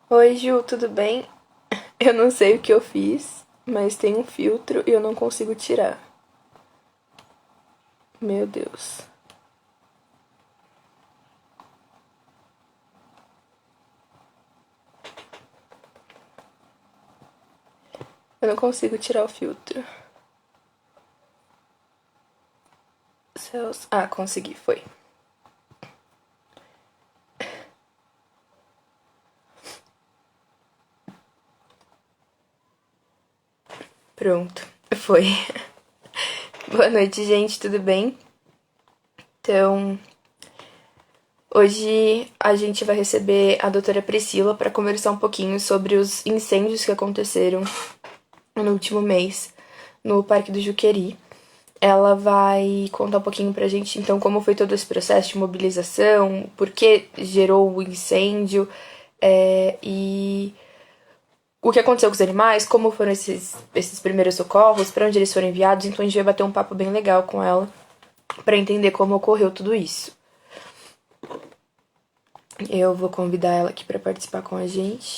Oi, Ju, tudo bem? Eu não sei o que eu fiz, mas tem um filtro e eu não consigo tirar. Meu Deus. Eu não consigo tirar o filtro. Céus. Ah, consegui, foi. Pronto, foi. Boa noite, gente, tudo bem? Então, hoje a gente vai receber a doutora Priscila para conversar um pouquinho sobre os incêndios que aconteceram no último mês no Parque do Juqueri. Ela vai contar um pouquinho pra gente, então, como foi todo esse processo de mobilização, por que gerou o incêndio, e o que aconteceu com os animais, como foram esses primeiros socorros, para onde eles foram enviados. Então, a gente vai bater um papo bem legal com ela para entender como ocorreu tudo isso. Eu vou convidar ela aqui para participar com a gente.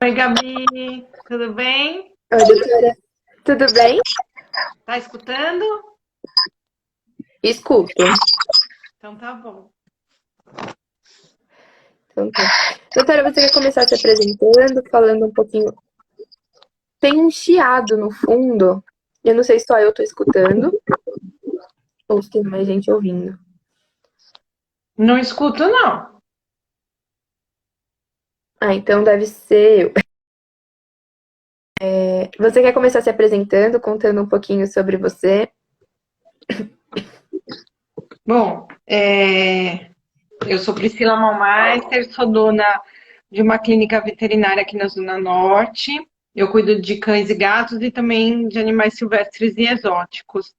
Oi, Gabi, tudo bem? Oi, doutora. Tudo bem? Tá escutando? Escuto. Então tá bom. Então, tá. Doutora, você quer começar se apresentando, falando um pouquinho. Tem um chiado no fundo. Eu não sei se só eu tô escutando ou se tem mais gente ouvindo. Não escuto, não. Ah, então deve ser eu. Você quer começar se apresentando, contando um pouquinho sobre você? Bom, eu sou Priscila Malmeister, sou dona de uma clínica veterinária aqui na Zona Norte. Eu cuido de cães e gatos e também de animais silvestres e exóticos.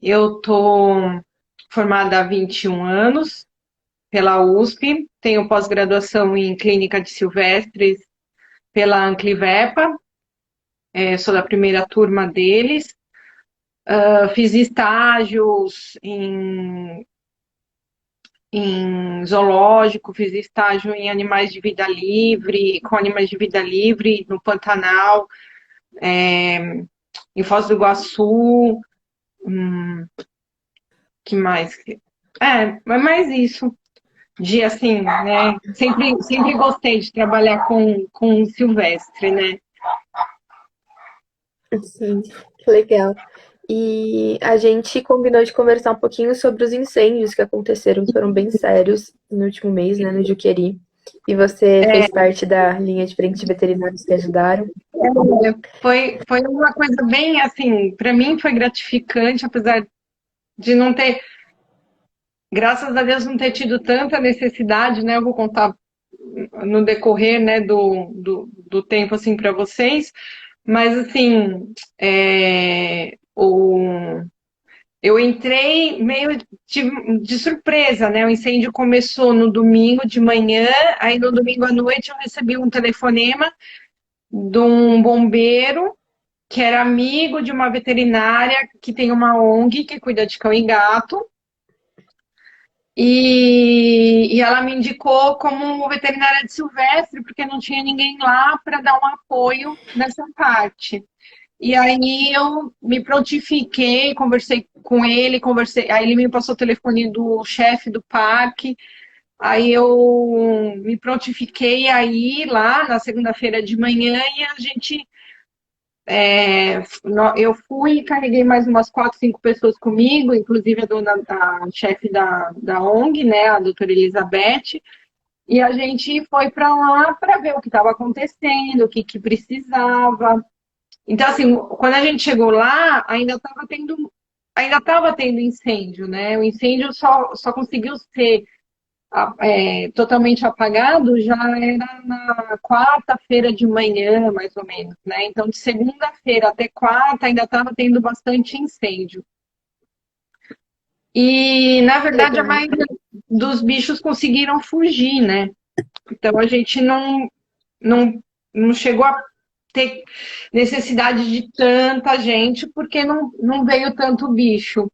Eu tô formada há 21 anos pela USP, tenho pós-graduação em clínica de silvestres pela Anclivepa, sou da primeira turma deles. Fiz estágios em zoológico, fiz estágio em animais de vida livre, com animais de vida livre no Pantanal, em Foz do Iguaçu, que mais? É mais isso. De assim, né? Sempre gostei de trabalhar com silvestre, né? Sim, que legal. E a gente combinou de conversar um pouquinho sobre os incêndios que aconteceram, que foram bem sérios no último mês, né, no Juqueri. E você fez parte da linha de frente de veterinários que ajudaram. Foi uma coisa bem assim, para mim foi gratificante, apesar de não ter, graças a Deus, não ter tido tanta necessidade, né? Eu vou contar no decorrer, né, do tempo assim para vocês, mas assim, eu entrei meio de surpresa, né? O incêndio começou no domingo de manhã, aí no domingo à noite eu recebi um telefonema de um bombeiro que era amigo de uma veterinária que tem uma ONG que cuida de cão e gato. E ela me indicou como veterinária de silvestre, porque não tinha ninguém lá para dar um apoio nessa parte. E aí eu me prontifiquei, conversei com ele, aí ele me passou o telefone do chefe do parque, aí eu me prontifiquei aí lá na segunda-feira de manhã e a gente eu fui e carreguei mais umas 4, 5 pessoas comigo, inclusive a chefe da ONG, né, a doutora Elizabeth, e a gente foi para lá para ver o que estava acontecendo, o que precisava. Então, assim, quando a gente chegou lá, ainda estava tendo incêndio, né? O incêndio só conseguiu ser totalmente apagado já era na quarta-feira de manhã, mais ou menos, né? Então, de segunda-feira até quarta, ainda estava tendo bastante incêndio. E, na verdade, a Legal. maioria dos bichos conseguiram fugir, né? Então, a gente não chegou a ter necessidade de tanta gente, porque não veio tanto bicho.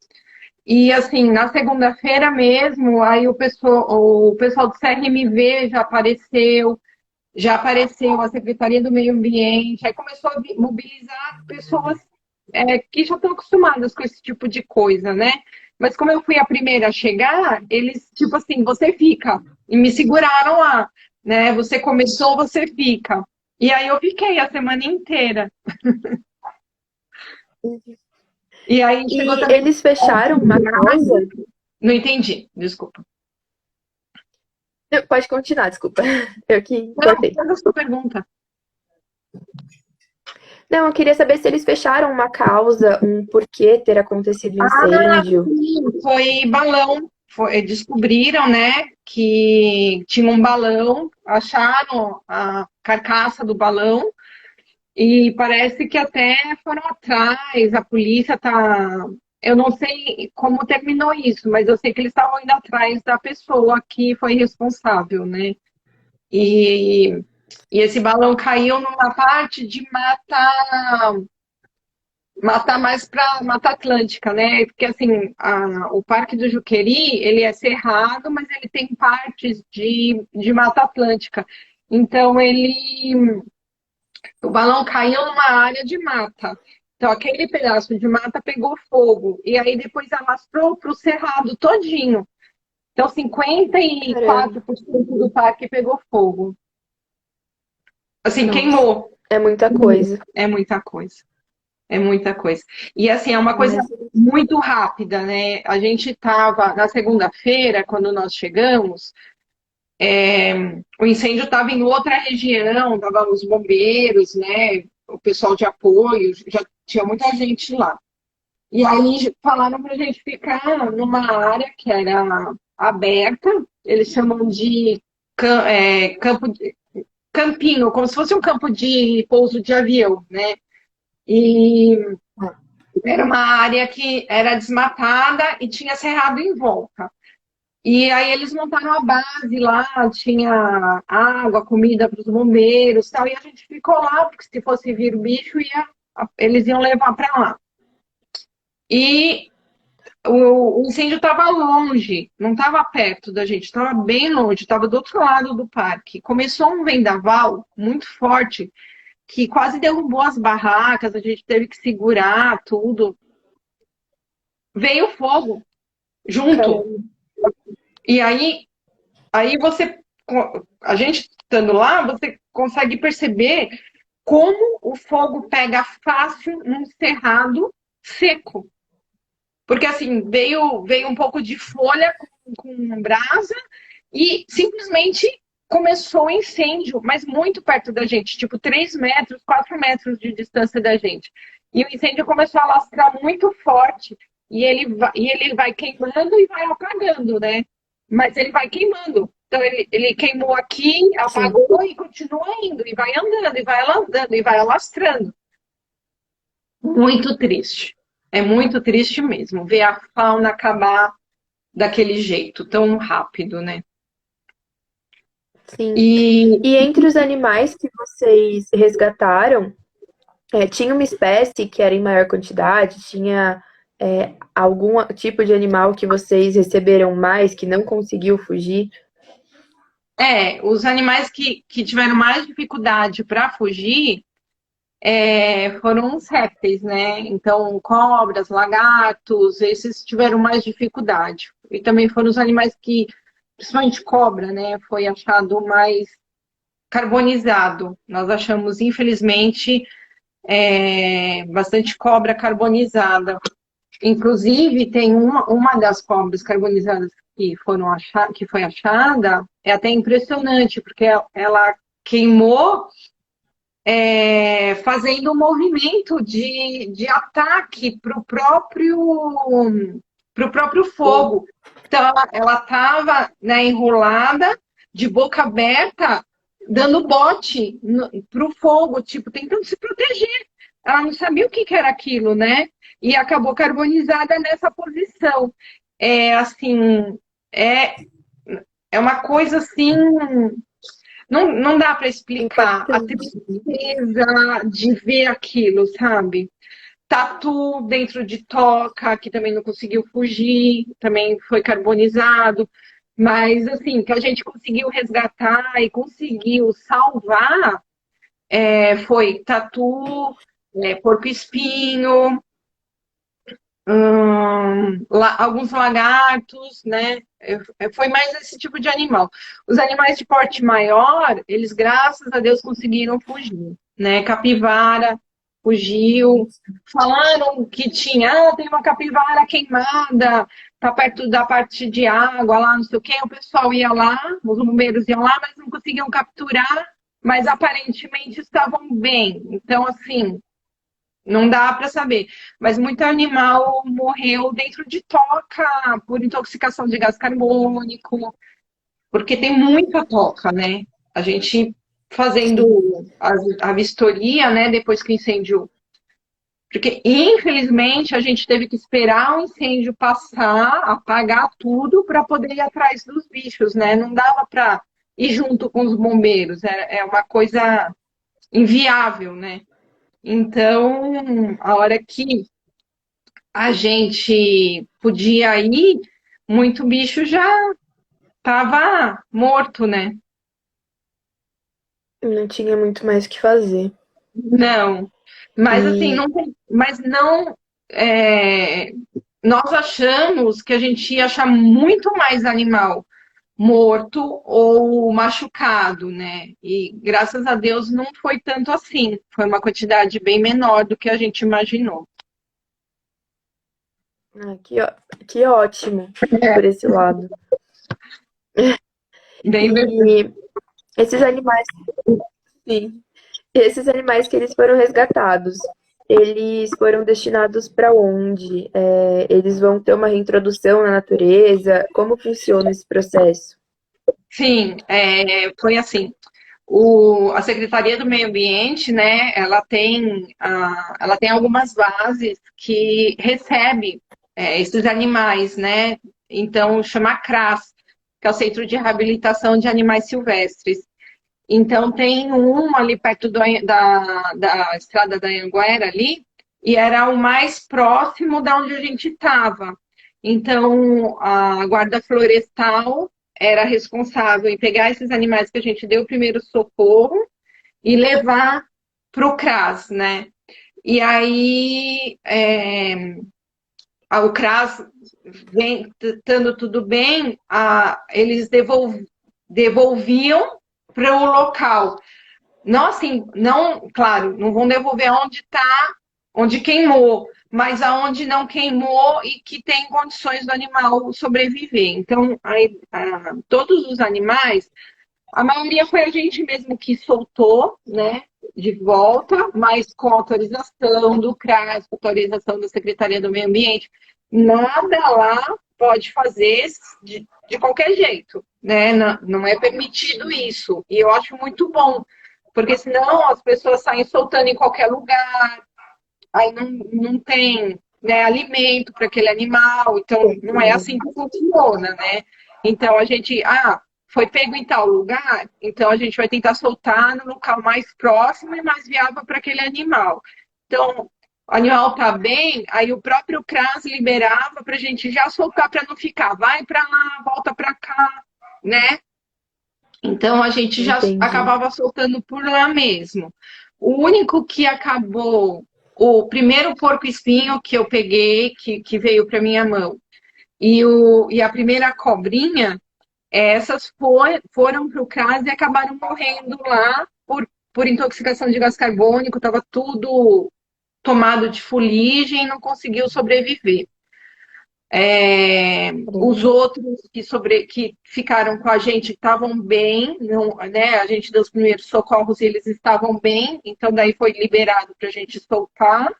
E assim, na segunda-feira mesmo, aí o pessoal do CRMV já apareceu a Secretaria do Meio Ambiente, aí começou a mobilizar pessoas que já estão acostumadas com esse tipo de coisa, né? Mas como eu fui a primeira a chegar, eles, tipo assim, você fica. E me seguraram lá, né? Você começou, você fica. E aí eu fiquei a semana inteira. E aí chegou E também. eles fecharam uma causa? Não entendi, desculpa. Não, pode continuar, desculpa. Eu que Não, cortei. faz a sua pergunta. Não, eu queria saber se eles fecharam uma causa, um porquê ter acontecido Ah, incêndio. sim, foi balão. Descobriram, né, que tinha um balão, acharam a carcaça do balão e parece que até foram atrás, a polícia tá. Eu não sei como terminou isso, mas eu sei que eles estavam indo atrás da pessoa que foi responsável, né? E, e esse balão caiu numa parte de mata mais para Mata Atlântica, né? Porque assim, o Parque do Juqueri, ele é cerrado, mas ele tem partes de Mata Atlântica. Então o balão caiu numa área de mata. Então aquele pedaço de mata pegou fogo e aí depois alastrou para o cerrado todinho. Então Caramba, 54% do parque pegou fogo. Assim, nossa, queimou. é muita coisa. É muita coisa. É muita coisa. E assim, é uma coisa Mas, muito rápida, né? A gente estava na segunda-feira, quando nós chegamos, o incêndio estava em outra região, estavam os bombeiros, né? O pessoal de apoio, já tinha muita gente lá. E aí falaram para a gente ficar numa área que era aberta, eles chamam de campo campinho, como se fosse um campo de pouso de avião, né? E era uma área que era desmatada e tinha cerrado em volta. E aí eles montaram a base lá, tinha água, comida para os bombeiros, tal, e a gente ficou lá, porque se fosse vir o bicho, eles iam levar para lá. E o incêndio estava longe, não estava perto da gente, estava bem longe, estava do outro lado do parque. Começou um vendaval muito forte, que quase derrubou as barracas, a gente teve que segurar tudo. Veio fogo junto. caramba, E aí a gente estando lá, você consegue perceber como o fogo pega fácil num cerrado seco. Porque assim, veio um pouco de folha com brasa e simplesmente começou o incêndio, mas muito perto da gente, tipo 3 metros, 4 metros de distância da gente. E o incêndio começou a lastrar muito forte e ele vai queimando e vai apagando, né? Mas ele vai queimando. Então ele queimou aqui, sim. apagou e continua indo, e vai andando, e vai andando, e vai alastrando. Muito triste. É muito triste mesmo ver a fauna acabar daquele jeito, tão rápido, né? Sim. E E entre os animais que vocês resgataram, tinha uma espécie que era em maior quantidade? Tinha algum tipo de animal que vocês receberam mais, que não conseguiu fugir? os animais que tiveram mais dificuldade para fugir foram os répteis, né? Então, cobras, lagartos, esses tiveram mais dificuldade. E também foram os animais que, principalmente cobra, né? Foi achado mais carbonizado. Nós achamos, infelizmente, bastante cobra carbonizada. Inclusive, tem uma das cobras carbonizadas que foi achada, é até impressionante, porque ela queimou fazendo um movimento de ataque para o próprio fogo. Então, ela estava, né, enrolada, de boca aberta, dando bote para o fogo, tipo, tentando se proteger. Ela não sabia o que que era aquilo, né? E acabou carbonizada nessa posição. Assim, é, é uma coisa assim. não dá para explicar a Impactante. tristeza de ver aquilo, sabe? Tatu dentro de toca, que também não conseguiu fugir, também foi carbonizado. Mas, assim, que a gente conseguiu resgatar e conseguiu salvar foi tatu, porco-espinho, alguns lagartos, né? Foi mais esse tipo de animal. Os animais de porte maior, eles, graças a Deus, conseguiram fugir, né? Capivara fugiu. Falaram que tem uma capivara queimada, tá perto da parte de água lá, não sei o quê. O pessoal ia lá, os bombeiros iam lá, mas não conseguiam capturar, mas aparentemente estavam bem. Então, assim, não dá para saber. Mas muito animal morreu dentro de toca por intoxicação de gás carbônico, porque tem muita toca, né? A gente fazendo a vistoria, né, depois que o incêndio. Porque, infelizmente, a gente teve que esperar o incêndio passar, apagar tudo, para poder ir atrás dos bichos, né? Não dava para ir junto com os bombeiros, é uma coisa inviável, né? Então, a hora que a gente podia ir, muito bicho já estava morto, né? Não tinha muito mais o que fazer. Não, mas assim, E não tem, mas não, é, nós achamos que a gente ia achar muito mais animal morto ou machucado, né? E graças a Deus não foi tanto assim, foi uma quantidade bem menor do que a gente imaginou. ah, que ótimo por esse lado. Bem verdade. E esses animais, sim, esses animais que eles foram resgatados, eles foram destinados para onde? Eles vão ter uma reintrodução na natureza? Como funciona esse processo? Sim, foi assim. A Secretaria do Meio Ambiente, né, ela tem algumas bases que recebe esses animais, né? Então, chama CRAS, que é o Centro de Reabilitação de Animais Silvestres. Então, tem um ali perto da estrada da Anguera ali, e era o mais próximo da onde a gente estava. Então, a Guarda Florestal era responsável em pegar esses animais que a gente deu o primeiro socorro e levar para o CRAS, né? E aí, o CRAS, estando tudo bem, eles devolviam para o local. Não assim, não, claro, não vão devolver onde está, onde queimou, mas aonde não queimou e que tem condições do animal sobreviver. Então, todos os animais, a maioria foi a gente mesmo que soltou, né, de volta, mas com autorização do CRAS, autorização da Secretaria do Meio Ambiente. Nada lá pode fazer de qualquer jeito, né? Não, não é permitido isso. E eu acho muito bom, porque senão as pessoas saem soltando em qualquer lugar, aí não tem, né, alimento para aquele animal, então não é assim que funciona, né? Então a gente, foi pego em tal lugar, então a gente vai tentar soltar no local mais próximo e mais viável para aquele animal. Então, o animal está bem, aí o próprio CRAS liberava para a gente já soltar para não ficar, vai para lá, volta para cá, né? Então a gente já Entendi. acabava soltando por lá mesmo. O único que acabou, o primeiro porco-espinho que eu peguei, que veio para minha mão, e a primeira cobrinha, essas foram para o CRAS e acabaram morrendo lá por intoxicação de gás carbônico, estava tudo tomado de fuligem e não conseguiu sobreviver. Os outros que ficaram com a gente estavam bem, não, né? A gente deu os primeiros socorros e eles estavam bem, então daí foi liberado para a gente soltar.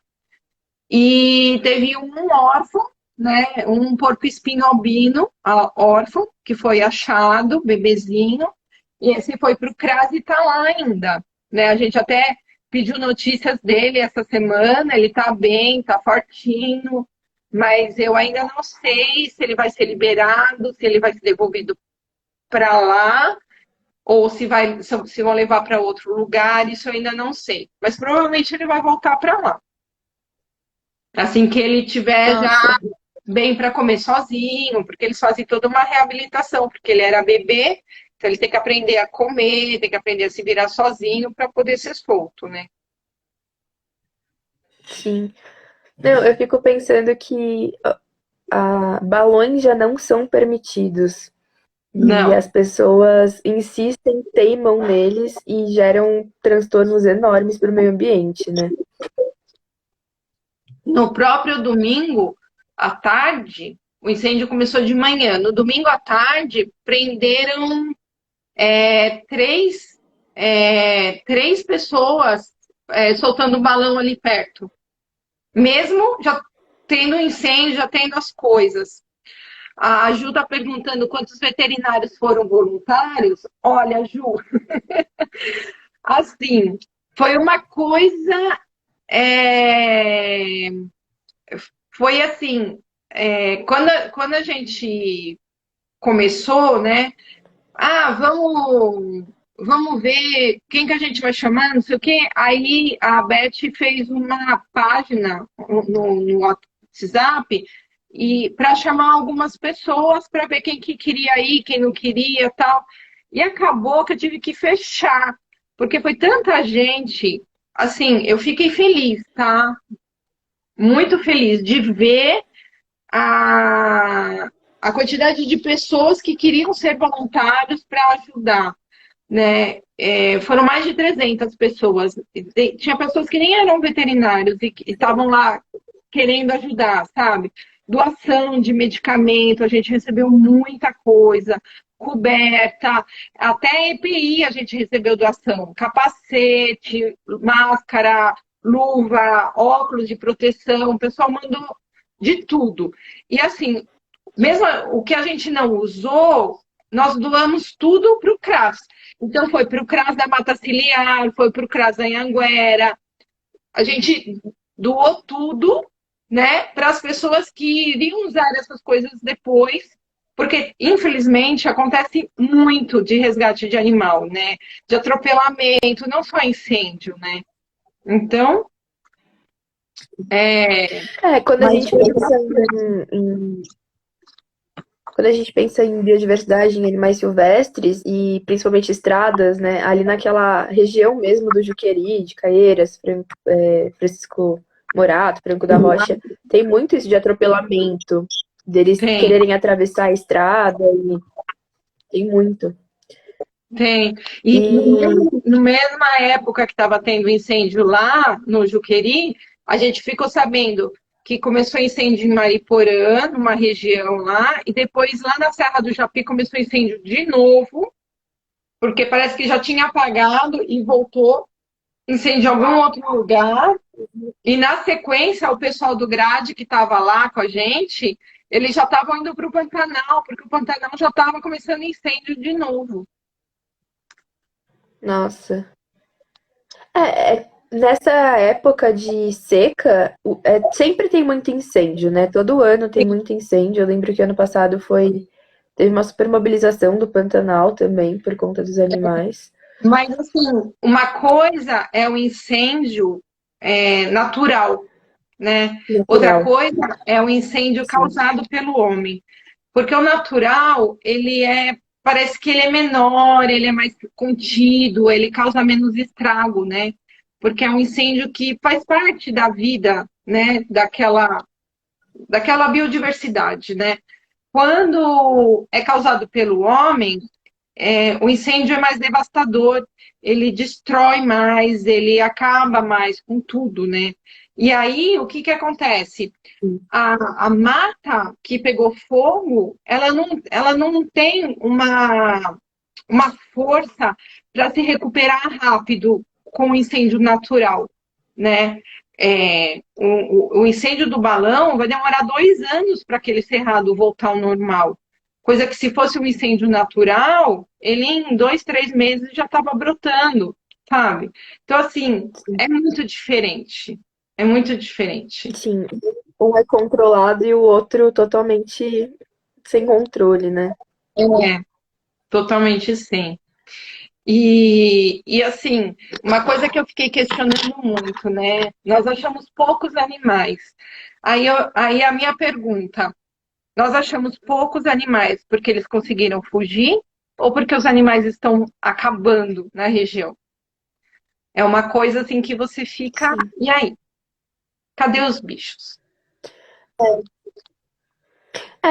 E teve um órfão, né? Um porco-espinho albino, órfão, que foi achado, bebezinho, e esse foi para o CRAS e está lá ainda. Né? A gente até pediu notícias dele essa semana, ele está bem, está fortinho, mas eu ainda não sei se ele vai ser liberado, se ele vai ser devolvido para lá, ou se vão levar para outro lugar, isso eu ainda não sei. Mas provavelmente ele vai voltar para lá. Assim que ele tiver Nossa, já bem para comer sozinho, porque eles fazem toda uma reabilitação, porque ele era bebê, então ele tem que aprender a comer, tem que aprender a se virar sozinho para poder ser solto, né? sim. Não, eu fico pensando que balões já não são permitidos. E Não. as pessoas insistem, teimam neles e geram transtornos enormes para o meio ambiente, né? No próprio domingo, à tarde, o incêndio começou de manhã. No domingo à tarde, prenderam três pessoas soltando balão ali perto. Mesmo já tendo incêndio, já tendo as coisas. A Ju está perguntando quantos veterinários foram voluntários. Olha, Ju, assim, foi uma coisa. é, Foi assim, quando a gente começou, né? Ah, vamos ver quem que a gente vai chamar, não sei o quê. Aí a Beth fez uma página no WhatsApp e para chamar algumas pessoas para ver quem que queria ir, quem não queria, tal. E acabou que eu tive que fechar, porque foi tanta gente. Assim, eu fiquei feliz, tá? Muito feliz de ver a, a quantidade de pessoas que queriam ser voluntários para ajudar, né? Foram mais de 300 pessoas. Tinha pessoas que nem eram veterinários e que estavam lá querendo ajudar, sabe? Doação de medicamento, a gente recebeu muita coisa, coberta, até EPI a gente recebeu doação, capacete, máscara, luva, óculos de proteção, o pessoal mandou de tudo. E assim, mesmo o que a gente não usou, nós doamos tudo para o CRAS. Então foi para o CRAS da Mata Ciliar, foi para o CRAS da Anhanguera. A gente doou tudo, né, para as pessoas que iriam usar essas coisas depois, porque infelizmente acontece muito de resgate de animal, né, de atropelamento, não só incêndio, né. Então, é, Quando a mas gente pensa quando a gente pensa em biodiversidade, em animais silvestres e principalmente estradas, né, ali naquela região mesmo do Juqueri, de Caieiras, Francisco Morato, Franco da Rocha, tem muito isso de atropelamento, deles tem. quererem atravessar a estrada, e tem muito. Tem. E E no mesma época que estava tendo incêndio lá no Juqueri, a gente ficou sabendo que começou incêndio em Mariporã, numa região lá, e depois lá na Serra do Japi começou incêndio de novo, porque parece que já tinha apagado e voltou incêndio em algum outro lugar. E na sequência, o pessoal do GRAD que estava lá com a gente, eles já estavam indo para o Pantanal, porque o Pantanal já estava começando incêndio de novo. nossa. Nessa época de seca, sempre tem muito incêndio, né? Todo ano tem muito incêndio. Eu lembro que ano passado teve uma super mobilização do Pantanal também, por conta dos animais. Mas, assim, uma coisa é o incêndio natural, né? Outra Natural, coisa é o incêndio sim. causado pelo homem. Porque o natural, parece que ele é menor, ele é mais contido, ele causa menos estrago, né? Porque é um incêndio que faz parte da vida, né? Daquela biodiversidade, né? Quando é causado pelo homem, o incêndio é mais devastador, ele destrói mais, ele acaba mais com tudo, né? E aí, o que que acontece? A mata que pegou fogo, ela não tem uma força para se recuperar rápido com o incêndio natural, né? O incêndio do balão vai demorar 2 anos para aquele cerrado voltar ao normal. Coisa que se fosse um incêndio natural, ele em 2, 3 meses já estava brotando, sabe? Então, assim, é muito diferente. É muito diferente. Sim, um é controlado e o outro totalmente sem controle, né? É, totalmente sim. E assim, uma coisa que eu fiquei questionando muito, né? Nós achamos poucos animais. Aí a minha pergunta, nós achamos poucos animais porque eles conseguiram fugir ou porque os animais estão acabando na região? É uma coisa assim que você fica, Sim. e aí? Cadê os bichos?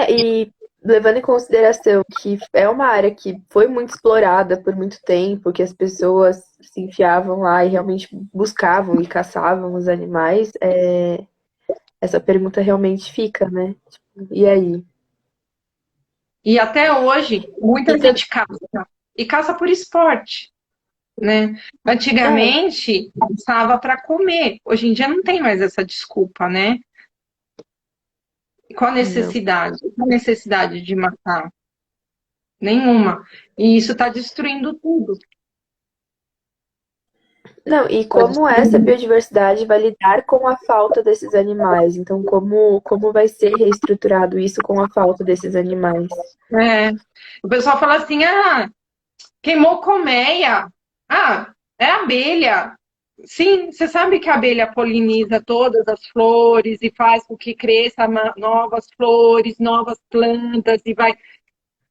E levando em consideração que é uma área que foi muito explorada por muito tempo, que as pessoas se enfiavam lá e realmente buscavam e caçavam os animais, essa pergunta realmente fica, né? Tipo, e aí? E até hoje, E muita tem, gente caça. E caça por esporte, né? é, Antigamente, caçava para comer. Hoje em dia não tem mais essa desculpa, né? Qual a não. necessidade? Qual a necessidade de matar? Nenhuma. E isso está destruindo tudo. Não, e Tá como essa destruindo. biodiversidade vai lidar com a falta desses animais? Então, como vai ser reestruturado isso com a falta desses animais? É. O pessoal fala assim: ah, queimou colmeia. Ah, é abelha. Sim, você sabe que a abelha poliniza todas as flores e faz com que cresça novas flores, novas plantas e vai.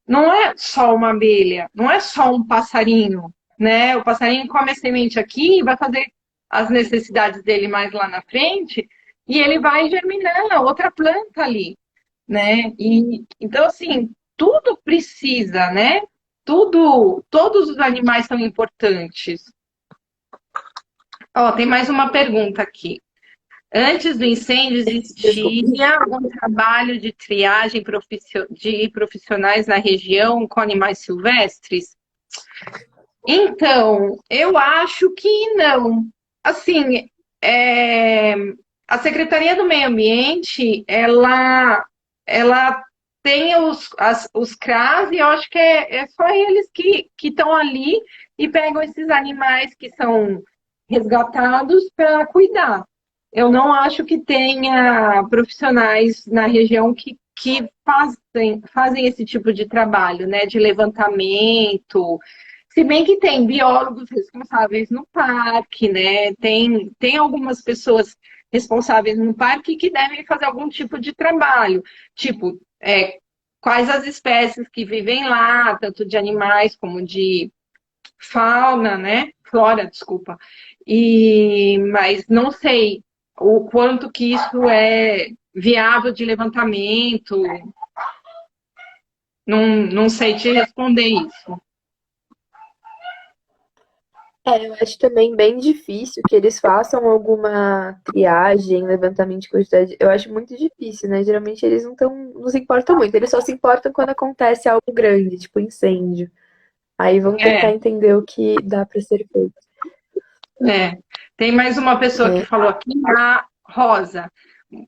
Não é só uma abelha, não é só um passarinho, né? O passarinho come a semente aqui e vai fazer as necessidades dele mais lá na frente e ele vai germinar outra planta ali, né? E então assim, tudo precisa, né? Tudo, todos os animais são importantes. Ó, tem mais uma pergunta aqui. Antes do incêndio, existia um trabalho de triagem de profissionais na região com animais silvestres? Então, eu acho que não. Assim, é, a Secretaria do Meio Ambiente, ela tem os CRAs e eu acho que é só eles que estão ali e pegam esses animais que são resgatados para cuidar. Eu não acho que tenha profissionais na região que fazem esse tipo de trabalho, né, de levantamento, se bem que tem biólogos responsáveis no parque, né? Tem algumas pessoas responsáveis no parque que devem fazer algum tipo de trabalho, tipo, quais as espécies que vivem lá, tanto de animais como de fauna, né? Flora, desculpa. Mas não sei o quanto que isso é viável de levantamento, não sei te responder isso. Eu acho também bem difícil que eles façam alguma triagem, levantamento de quantidade. Eu acho muito difícil, né? Geralmente eles não se importam muito, eles só se importam quando acontece algo grande, tipo incêndio. Aí vão É, tentar entender o que dá para ser feito. É. Tem mais uma pessoa que É, falou aqui, a Rosa.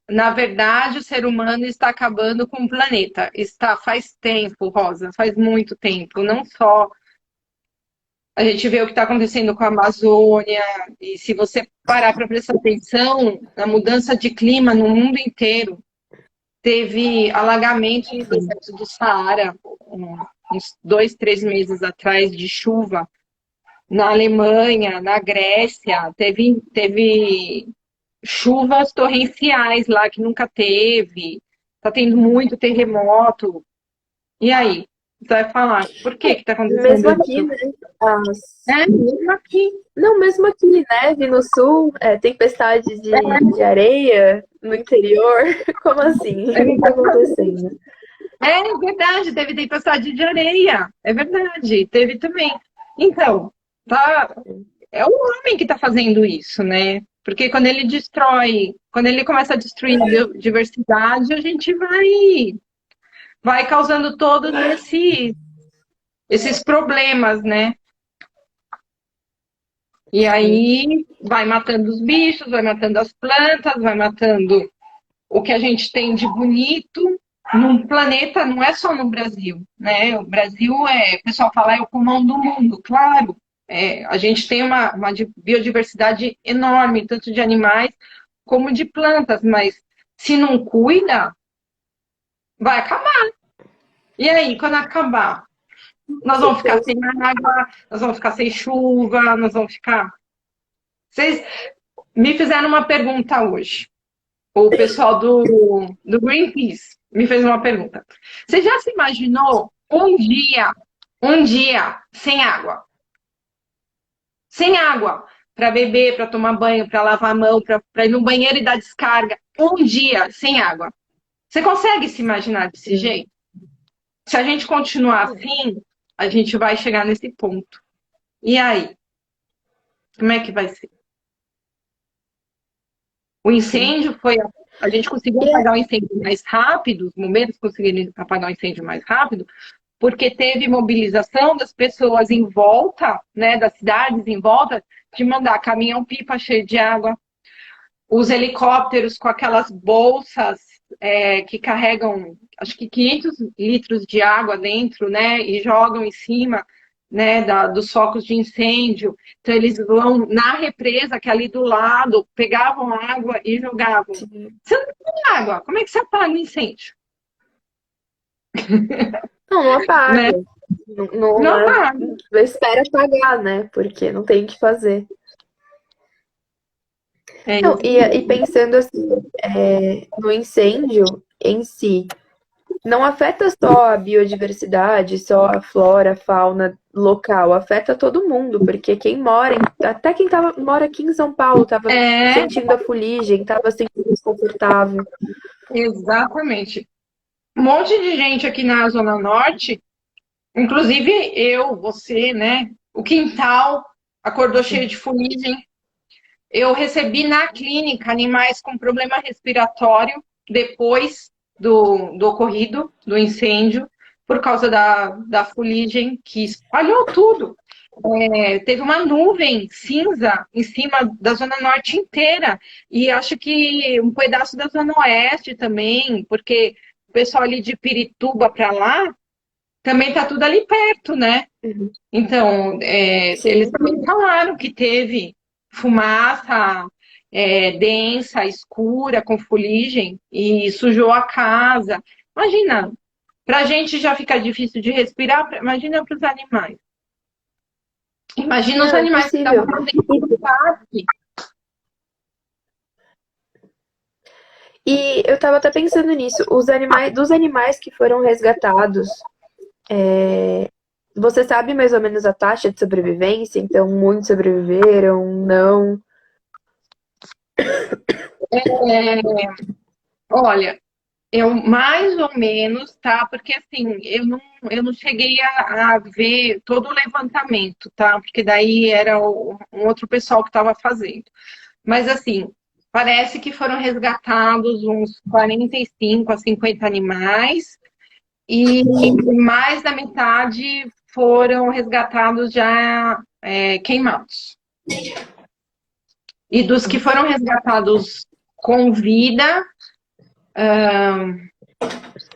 Na verdade, o ser humano está acabando com o planeta. Está faz tempo, Rosa, faz muito tempo. Não só a gente vê o que está acontecendo com a Amazônia, e se você parar para prestar atenção, a mudança de clima no mundo inteiro teve alagamento no sim. deserto do Saara, uns 2, 3 meses atrás de chuva na Alemanha, na Grécia, teve chuvas torrenciais lá que nunca teve, tá tendo muito terremoto. E aí? Você vai falar, por que que tá acontecendo Mesmo aqui, isso? né? As... É, mesmo aqui. Não, mesmo aqui, neve no sul, tempestade de areia no interior. Como assim? O que está acontecendo? É verdade, teve tempestade de areia. É verdade, teve também. Então, tá, é o homem que está fazendo isso, né? Porque quando ele começa a destruir diversidade, a gente vai causando todos esses problemas, né? E Sim. aí vai matando os bichos, vai matando as plantas, vai matando o que a gente tem de bonito num planeta, não é só no Brasil, né? O Brasil o pessoal fala, é o pulmão do mundo, claro. A gente tem uma biodiversidade enorme, tanto de animais como de plantas, mas se não cuida, vai acabar. E aí, quando acabar? Nós vamos ficar sem água, nós vamos ficar sem chuva, nós vamos ficar. Vocês me fizeram uma pergunta hoje. O pessoal do Greenpeace me fez uma pergunta. Você já se imaginou um dia sem água? Sem água para beber, para tomar banho, para lavar a mão, para ir no banheiro e dar descarga. Um dia sem água. Você consegue se imaginar desse jeito? Se a gente continuar assim, a gente vai chegar nesse ponto. E aí? Como é que vai ser? O incêndio foi. A gente conseguiu apagar o incêndio mais rápido, os bombeiros conseguiram apagar o incêndio mais rápido, porque teve mobilização das pessoas em volta, né, das cidades em volta, de mandar caminhão-pipa cheio de água, os helicópteros com aquelas bolsas que carregam, acho que 500 litros de água dentro, né, e jogam em cima, né, dos focos de incêndio. Então, eles vão na represa, que é ali do lado, pegavam água e jogavam. Sim. Você não tem água, como é que você apaga o incêndio? Não apaga. Né? Não apaga. Espera apagar, né? Porque não tem o que fazer. Não, e pensando assim, no incêndio em si, não afeta só a biodiversidade, só a flora, a fauna local, afeta todo mundo, porque quem mora, até quem mora aqui em São Paulo, estava sentindo a fuligem, estava sentindo desconfortável. Exatamente. Um monte de gente aqui na Zona Norte, inclusive eu, você, né? O quintal acordou cheio de fuligem. Eu recebi na clínica animais com problema respiratório depois do ocorrido, do incêndio, por causa da fuligem que espalhou tudo. Teve uma nuvem cinza em cima da Zona Norte inteira, e acho que um pedaço da Zona Oeste também, porque o pessoal ali de Pirituba para lá também está tudo ali perto, né? Então, eles também falaram que teve fumaça densa, escura, com fuligem, e sujou a casa. Imagina, para a gente já fica difícil de respirar, imagina para os animais. Imagina os animais que estavam dentro do parque. E eu estava até pensando nisso, dos animais que foram resgatados, você sabe mais ou menos a taxa de sobrevivência? Então, muitos sobreviveram, não? Olha, eu mais ou menos, tá? Porque assim, eu não cheguei a ver todo o levantamento, tá? Porque daí era um outro pessoal que estava fazendo. Mas assim, parece que foram resgatados uns 45 a 50 animais e mais da metade foram resgatados já queimados. E dos que foram resgatados com vida,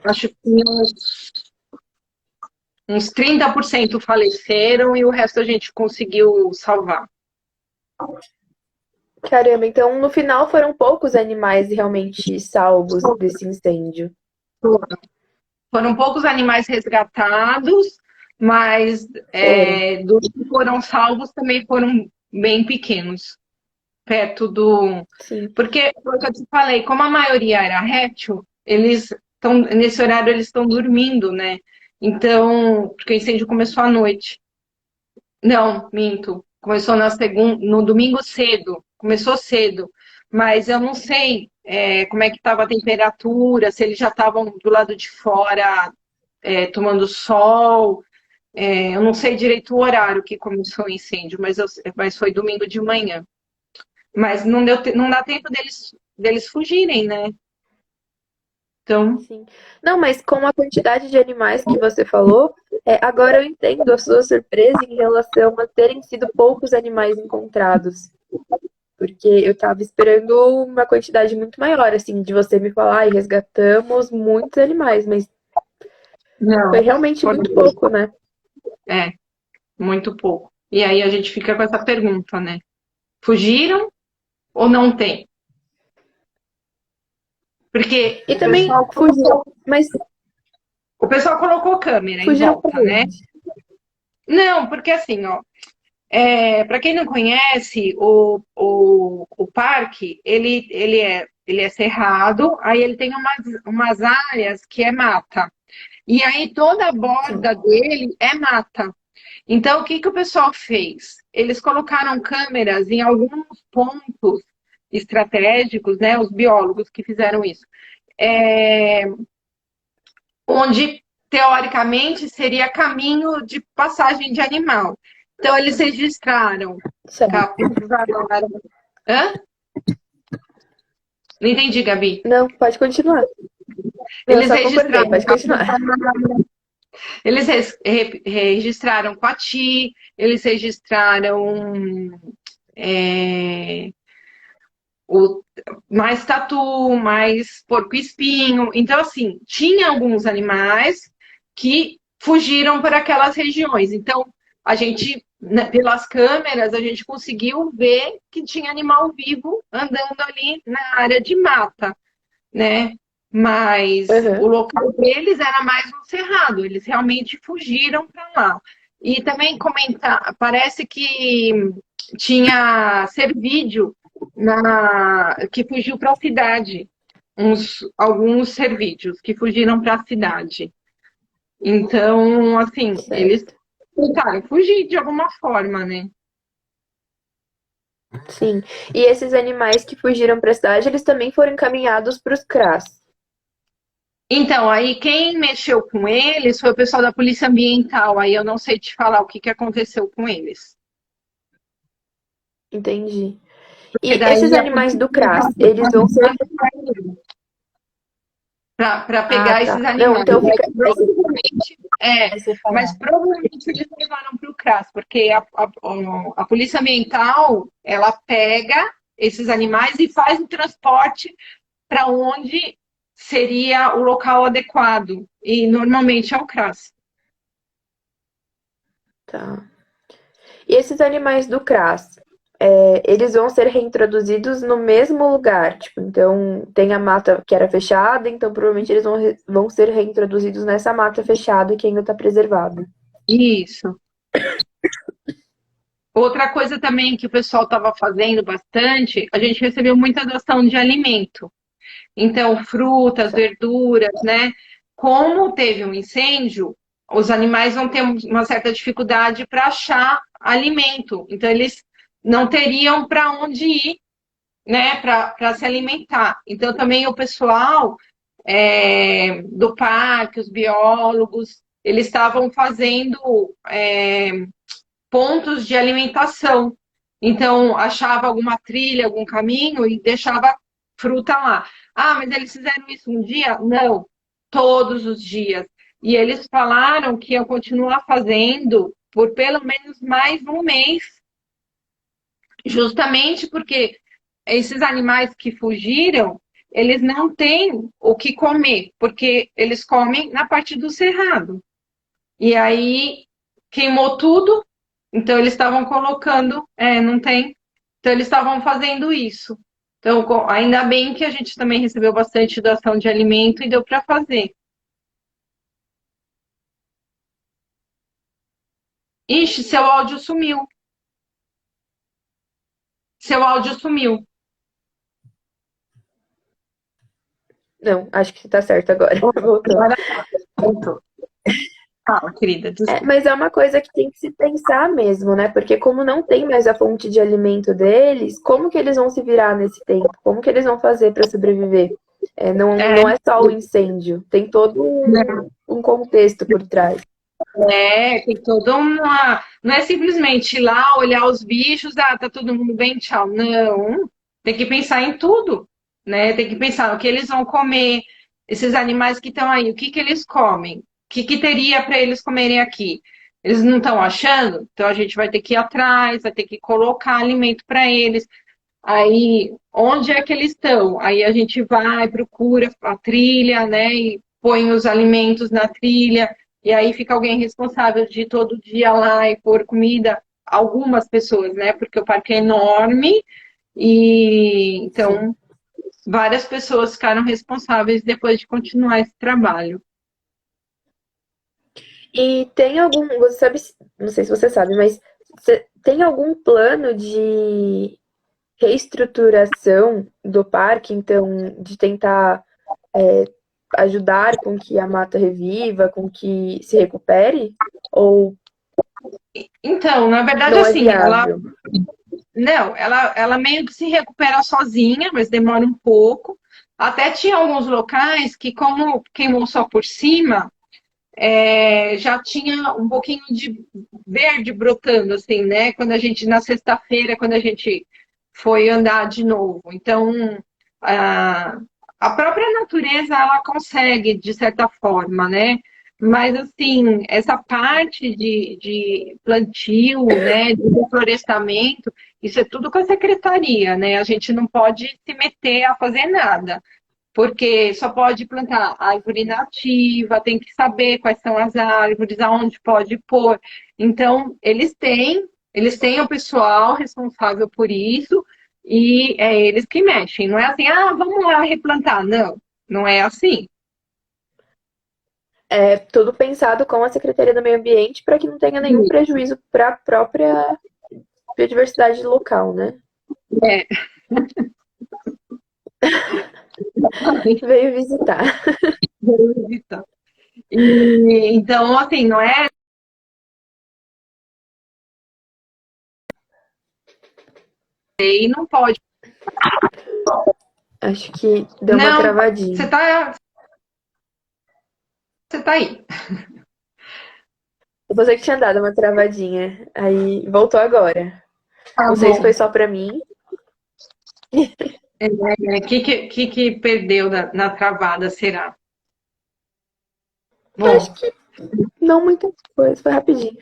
acho que uns 30% faleceram e o resto a gente conseguiu salvar. Caramba, então no final foram poucos animais realmente salvos desse incêndio. Foram poucos animais resgatados, mas dos que foram salvos também foram bem pequenos. Perto do. Sim. Porque, como eu te falei, como a maioria era réptil, eles estão, nesse horário, eles estão dormindo, né? Então, porque o incêndio começou à noite. Não, minto. Começou no domingo cedo. Começou cedo. Mas eu não sei como é que estava a temperatura, se eles já estavam do lado de fora tomando sol. Eu não sei direito o horário que começou o incêndio, mas foi domingo de manhã. Mas não dá tempo deles fugirem, né? Então. Sim. Não, mas com a quantidade de animais que você falou, agora eu entendo a sua surpresa em relação a terem sido poucos animais encontrados. Porque eu estava esperando uma quantidade muito maior, assim, de você me falar, e resgatamos muitos animais, mas Não, foi realmente muito pouco, né? Muito pouco. E aí a gente fica com essa pergunta, né? Fugiram ou não tem? Porque E também fugiram, mas o pessoal colocou câmera em fugiram volta, por né? onde? Não, porque assim, ó, para quem não conhece, o parque, ele é cerrado, aí ele tem umas áreas que é mata. E aí toda a Sim, borda dele é mata. Então, o que que o pessoal fez? Eles colocaram câmeras em alguns pontos estratégicos, né? Os biólogos que fizeram isso, é, onde teoricamente seria caminho de passagem de animal. Então, eles registraram, certo. capivara. Hã? Não entendi, Gabi. Não, pode continuar. Não, eu Eles só concordei, registraram pode continuar. registraram coati, eles registraram é, o, mais tatu, mais porco-espinho. Então, assim, tinha alguns animais que fugiram para aquelas regiões. Então, a gente, né, pelas câmeras, a gente conseguiu ver que tinha animal vivo andando ali na área de mata, né? Mas o Aham, local deles era mais um cerrado, eles realmente fugiram para lá. E também comentar, parece que tinha cervídeo que fugiu para a cidade, alguns cervídeos que fugiram para a cidade. Então, assim, eles certo. tentaram fugir de alguma forma, né? Sim. E esses animais que fugiram para a cidade, eles também foram encaminhados para os CRAS. Então, aí quem mexeu com eles foi o pessoal da Polícia Ambiental. Aí eu não sei te falar o que que aconteceu com eles. Entendi. Porque E daí esses a animais Polícia do CRAS, Ambiental eles vão ser. para Ah, pegar esses tá. Não, animais. então fica. É, É mas separado. provavelmente eles levaram para o CRAS, porque a Polícia Ambiental ela pega esses animais e faz o transporte para onde seria o local adequado. E normalmente é o CRAS. Tá. E esses animais do CRAS, eles vão ser reintroduzidos no mesmo lugar. Tipo, então, tem a mata que era fechada, então provavelmente eles vão ser reintroduzidos nessa mata fechada que ainda está preservada. Isso. Outra coisa também que o pessoal estava fazendo bastante, a gente recebeu muita doação de alimento. Então, frutas, Certo. verduras, né? Como teve um incêndio, os animais vão ter uma certa dificuldade para achar alimento. Então, eles não teriam para onde ir, né? Para se alimentar. Então, também o pessoal do parque, os biólogos, eles estavam fazendo pontos de alimentação. Então, achava alguma trilha, algum caminho e deixava fruta lá. Ah, mas eles fizeram isso um dia? Não, todos os dias. E eles falaram que iam continuar fazendo por pelo menos mais um mês, justamente porque esses animais que fugiram, eles não têm o que comer, porque eles comem na parte do cerrado. E aí queimou tudo, então eles estavam colocando, não tem, então eles estavam fazendo isso. Então, ainda bem que a gente também recebeu bastante doação de alimento e deu para fazer. Ixi, seu áudio sumiu. Seu áudio sumiu. Não, acho que tá certo agora. Voltou. Agora voltou. Fala, querida, desculpa. Mas é uma coisa que tem que se pensar mesmo, né? Porque como não tem mais a fonte de alimento deles, como que eles vão se virar nesse tempo? Como que eles vão fazer para sobreviver? Não é só o incêndio, tem todo um contexto por trás. Tem toda uma. Não é simplesmente ir lá, olhar os bichos, tá todo mundo bem, tchau. Não. Tem que pensar em tudo, né? Tem que pensar no que eles vão comer, esses animais que estão aí, o que que eles comem? O que que teria para eles comerem aqui? Eles não estão achando? Então a gente vai ter que ir atrás, vai ter que colocar alimento para eles. Aí, onde é que eles estão? Aí a gente vai, procura a trilha, né? E põe os alimentos na trilha. E aí fica alguém responsável de todo dia lá e pôr comida. Algumas pessoas, né? Porque o parque é enorme e Sim. então várias pessoas ficaram responsáveis depois de continuar esse trabalho. E tem algum, você sabe, não sei se você sabe, mas tem algum plano de reestruturação do parque, então, de tentar ajudar com que a mata reviva, com que se recupere? Ou Então, na verdade, não é assim, ela viável? não, ela meio que se recupera sozinha, mas demora um pouco. Até tinha alguns locais que, como queimou só por cima, já tinha um pouquinho de verde brotando, assim, né? Quando a gente, na sexta-feira, quando a gente foi andar de novo. Então, a, a própria natureza, ela consegue, de certa forma, né? Mas, assim, essa parte de plantio, né, de reflorestamento, isso é tudo com a secretaria, né? A gente não pode se meter a fazer nada porque só pode plantar árvore nativa, tem que saber quais são as árvores, aonde pode pôr. Então, eles têm o pessoal responsável por isso e é eles que mexem. Não é assim, vamos lá replantar. Não, não é assim. É tudo pensado com a Secretaria do Meio Ambiente para que não tenha nenhum prejuízo para a própria biodiversidade local, né? É, Veio visitar. então, assim, não é. E não pode. Acho que deu uma Não, você travadinha. tá, você tá aí. Você que tinha dado uma travadinha. Aí voltou agora. Tá Não sei se foi bom. só pra mim. O que perdeu na travada, será? Acho Bom, que não muita coisa, foi rapidinho.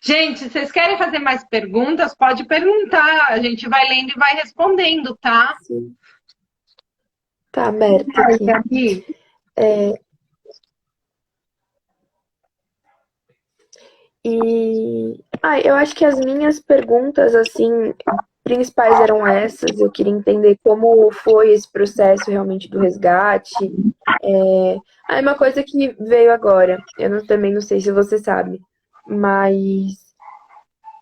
gente, vocês querem fazer mais perguntas? Pode perguntar. A gente vai lendo e vai respondendo, tá? Sim. Tá aberto Ai, aqui. Gabi. Eu acho que as minhas perguntas, assim, principais eram essas. Eu queria entender como foi esse processo realmente do resgate. Uma coisa que veio agora, também não sei se você sabe, mas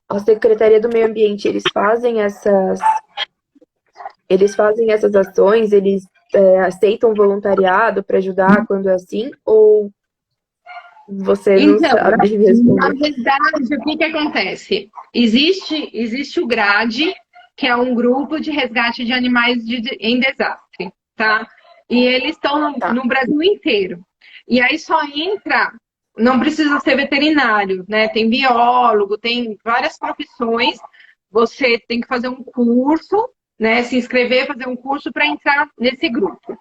a Secretaria do Meio Ambiente, eles fazem essas ações, eles aceitam voluntariado para ajudar quando é assim, ou você não Então, na, sabe me na responder? verdade, o que acontece? Existe o GRADE, que é um grupo de resgate de animais em desastre, tá? E eles estão Tá, no Brasil inteiro. E aí só entra, não precisa ser veterinário, né? Tem biólogo, tem várias profissões. Você tem que fazer um curso, né? Se inscrever, fazer um curso para entrar nesse grupo.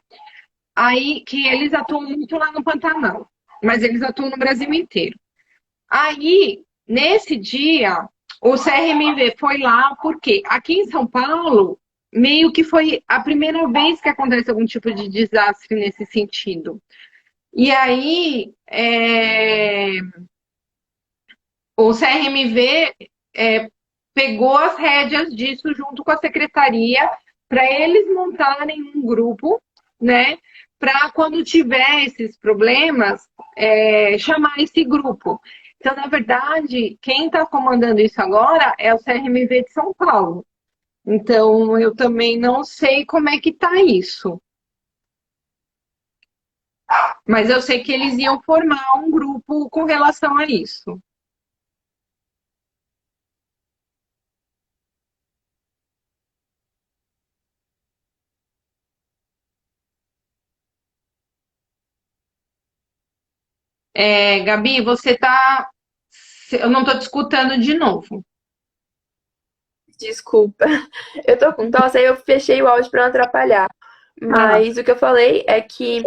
Aí que eles atuam muito lá no Pantanal, mas eles atuam no Brasil inteiro. Aí, nesse dia, o CRMV foi lá, porque aqui em São Paulo, meio que foi a primeira vez que acontece algum tipo de desastre nesse sentido. E aí, o CRMV pegou as rédeas disso junto com a secretaria para eles montarem um grupo, né? Para quando tiver esses problemas, chamar esse grupo. Então, na verdade, quem está comandando isso agora é o CRMV de São Paulo. Então, eu também não sei como é que está isso. Mas eu sei que eles iam formar um grupo com relação a isso. Gabi, você tá. Eu não estou te escutando de novo. desculpa. Eu tô com tosse, aí eu fechei o áudio para não atrapalhar. Ah, Mas o que eu falei é que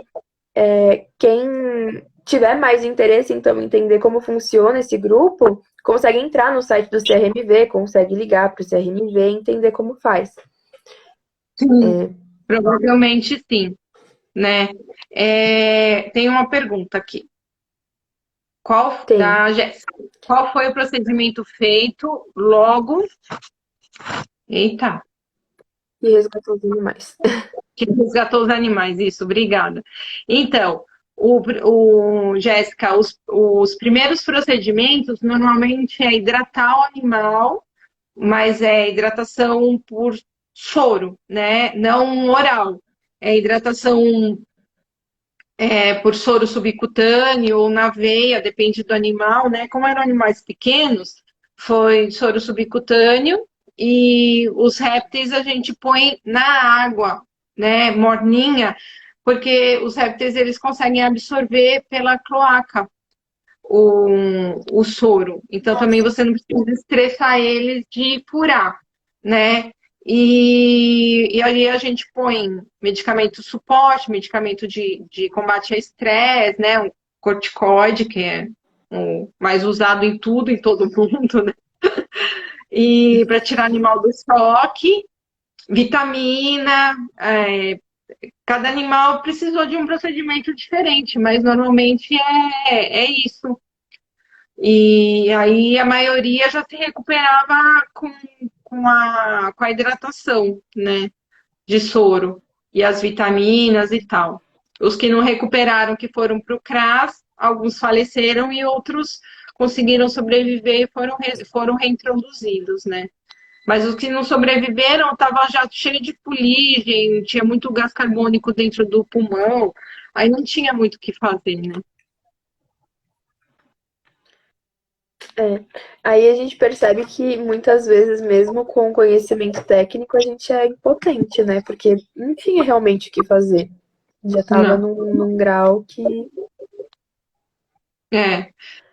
quem tiver mais interesse, então, em entender como funciona esse grupo, consegue entrar no site do CRMV, consegue ligar para o CRMV e entender como faz. sim, provavelmente sim, né? Tem uma pergunta aqui. Tem, Da Jéssica. Qual foi o procedimento feito logo? Eita, e resgatou os animais. que resgatou os animais. Isso, obrigada. Então, Jéssica, os primeiros procedimentos normalmente é hidratar o animal, mas é hidratação por soro, né? Não oral. É hidratação por soro subcutâneo ou na veia, depende do animal, né? Como eram animais pequenos, foi soro subcutâneo e os répteis a gente põe na água, né? Morninha, porque os répteis eles conseguem absorver pela cloaca o soro. Então também Nossa, você não precisa estressar eles de furar, né? E aí a gente põe medicamento suporte, medicamento de combate a estresse, né? Um corticoide, que é o mais usado em tudo, em todo mundo, né? E para tirar animal do estoque, vitamina, cada animal precisou de um procedimento diferente, mas normalmente é isso. E aí a maioria já se recuperava com a hidratação, né? De soro e as vitaminas e tal. Os que não recuperaram, que foram para o CRAS, alguns faleceram e outros conseguiram sobreviver e foram reintroduzidos, né? Mas os que não sobreviveram estavam já cheio de fuligem, tinha muito gás carbônico dentro do pulmão, aí não tinha muito o que fazer, né? é. Aí a gente percebe que muitas vezes, mesmo com conhecimento técnico, a gente é impotente, né? Porque não tinha realmente o que fazer. Já tava Não. num grau que.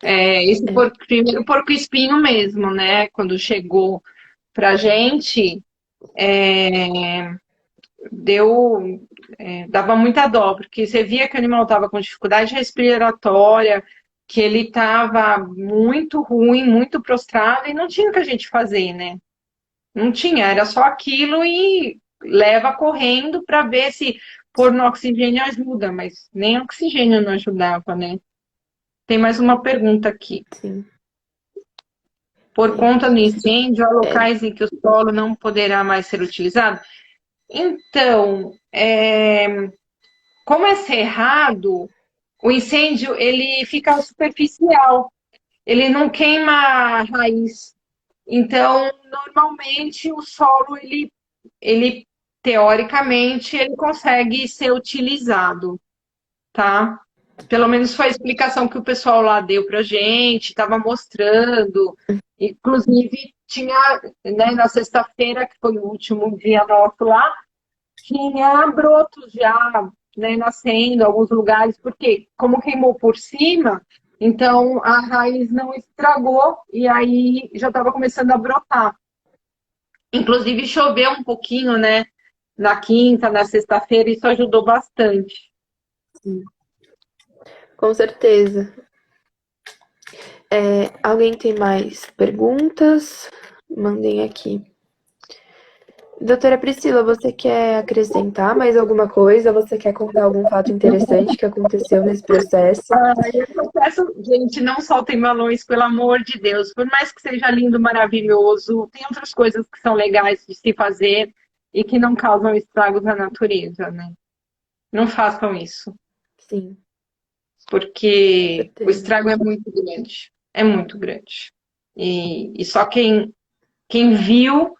Esse primeiro porco-espinho mesmo, né? Quando chegou pra gente, dava muita dó, porque você via que o animal estava com dificuldade respiratória, que ele estava muito ruim, muito prostrado, e não tinha o que a gente fazer, né? Não tinha, era só aquilo e leva correndo para ver se pôr no oxigênio ajuda, mas nem oxigênio não ajudava, né? Tem mais uma pergunta aqui. Sim, Por tem. conta do incêndio, há É, locais em que o solo não poderá mais ser utilizado? Então, como é cerrado, o incêndio ele fica superficial, ele não queima a raiz. Então, normalmente o solo ele teoricamente ele consegue ser utilizado, tá? Pelo menos foi a explicação que o pessoal lá deu pra gente, estava mostrando. Inclusive, tinha, né, na sexta-feira, que foi o último dia nosso lá, tinha brotos já, né, nascendo em alguns lugares, porque como queimou por cima, então a raiz não estragou e aí já estava começando a brotar. Inclusive choveu um pouquinho, né, na quinta, na sexta-feira, isso ajudou bastante. com certeza. Alguém tem mais perguntas? Mandem aqui. Doutora Priscila, você quer acrescentar mais alguma coisa? Você quer contar algum fato interessante que aconteceu nesse processo? Eu peço, gente, não soltem balões, pelo amor de Deus. Por mais que seja lindo, maravilhoso, tem outras coisas que são legais de se fazer e que não causam estragos na natureza, né? Não façam isso, Sim, com porque o certeza. estrago é muito grande. É muito grande. E só quem viu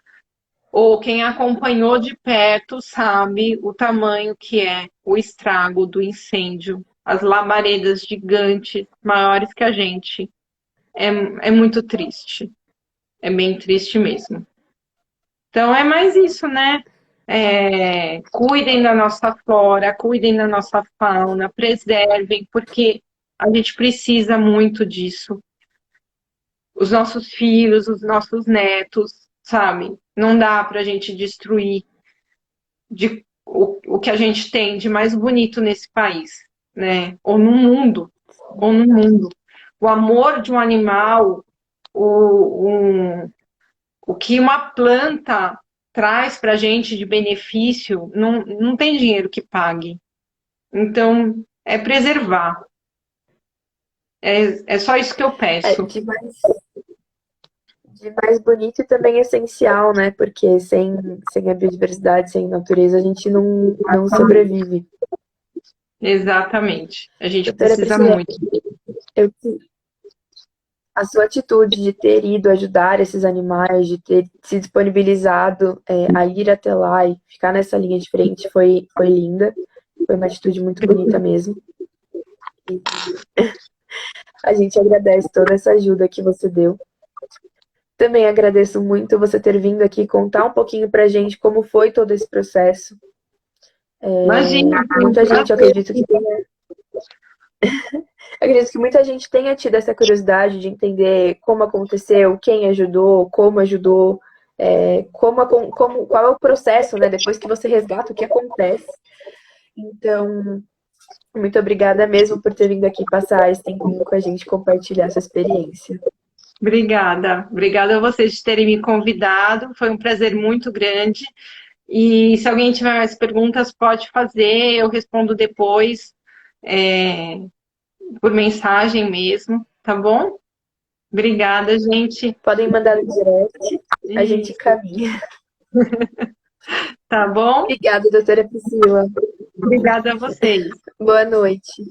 ou quem acompanhou de perto sabe o tamanho que é o estrago do incêndio. As labaredas gigantes, maiores que a gente. É muito triste. É bem triste mesmo. Então é mais isso, né? Cuidem da nossa flora, cuidem da nossa fauna, preservem, porque a gente precisa muito disso. Os nossos filhos, os nossos netos, sabe? Não dá para a gente destruir o que a gente tem de mais bonito nesse país, né? Ou no mundo, ou no mundo. O amor de um animal, o que uma planta traz para a gente de benefício, não tem dinheiro que pague. Então, é preservar. É só isso que eu É, peço. de mais bonito e também essencial, né? Porque sem a biodiversidade, sem natureza, a gente não sobrevive. Exatamente. A gente Doutora precisa Priscila, muito. eu, a sua atitude de ter ido ajudar esses animais, de ter se disponibilizado a ir até lá e ficar nessa linha de frente foi linda. Foi uma atitude muito bonita mesmo. E a gente agradece toda essa ajuda que você deu. Também agradeço muito você ter vindo aqui contar um pouquinho pra gente como foi todo esse processo. Imagina, foi um Muita gente, eu prazer. acredito que tenha, acredito que muita gente tenha tido essa curiosidade de entender como aconteceu, quem ajudou, como ajudou, qual é o processo, né? Depois que você resgata, o que acontece. Então, muito obrigada mesmo por ter vindo aqui passar esse tempinho com a gente, compartilhar essa experiência. Obrigada. Obrigada a vocês de terem me convidado. Foi um prazer muito grande. E se alguém tiver mais perguntas, pode fazer, eu respondo depois, é, por mensagem mesmo, tá bom? Obrigada, gente. Podem mandar no direct, a gente Isso, caminha. tá bom? Obrigada, doutora Priscila. Obrigada a vocês. Boa noite.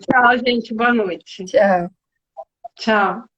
Tchau, gente. Boa noite. Tchau. Tchau.